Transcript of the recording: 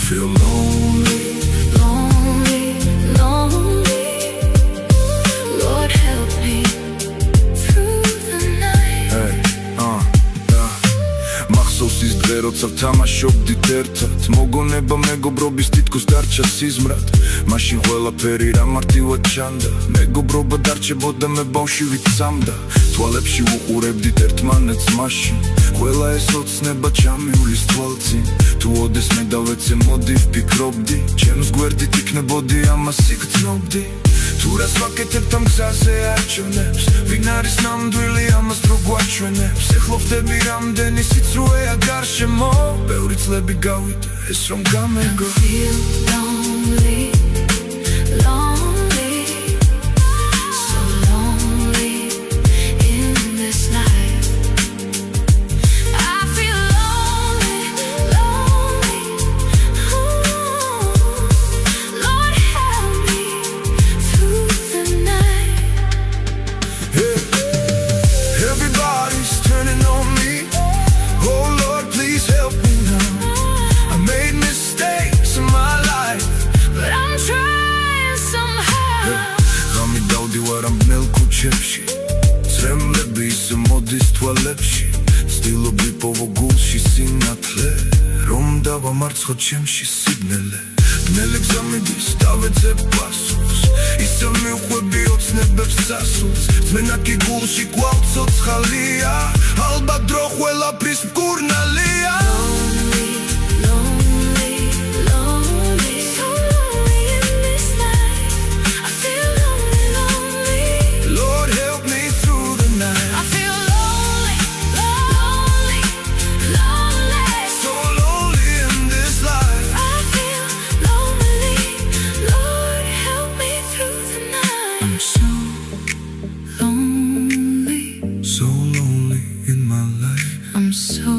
feel lonely, lonely, lonely. Lord help me through the night. Hey, მახსოვს ის დღე, როცა ვთამაშობდით ერთად, მოგონება მეგობრობის თითქოს დარჩა სიზმრად. მაშინ ყველაფერი რა მარტივად ჩანდა, მეგობრობა დარჩებოდა, მე ბავში ვიცამდა. თვალებში ვუყურებდით ერთმანეთს მაშინ, ყველა ეს ოცნება ჩამივლის თვალწინ. თუ ოდეს მე დავეცე მოდი ვფიქრობდი, ჩემს გვერდით იქნებოდი, ამას იგრძნობდი. თუ რას ვაკეთებთ ამ გზაზე არჩევნებს, ვინ არის ნამდვილი, ამას დრო გვაჩვენებს. ეხლა ვხდები რამდენი სიცრუეა გარშემო, ბევრი წლები გავიდა ეს რომ გამეგო. Feel lonely, lonely, so lonely in this life. I feel lonely, lonely. Lord help me through the night. Everybody's turning on me, oh Lord please help me now. I made mistakes in my life, But I'm trying somehow. Rami davdi varam bnel kuchepshi, Tremlebi isem modis tvalebshi, Stilobi povo gulshi sinatle, Rom dava martskhot chemshi signele. Bnele gzamidis davedze pasus, Isem mivkhvebi otsnebebs sasuls, Dzmenaki gulshi gwavt sotsxalia, Alba dro ყველაფრის მკურნალია. Lonely, lonely, lonely, so lonely in this life. I feel lonely, lonely. Lord help me through the night. I feel lonely, lonely, lonely. So lonely in this life. I feel lonely. Lord help me through the night. I'm so lonely, So lonely in my life. I'm so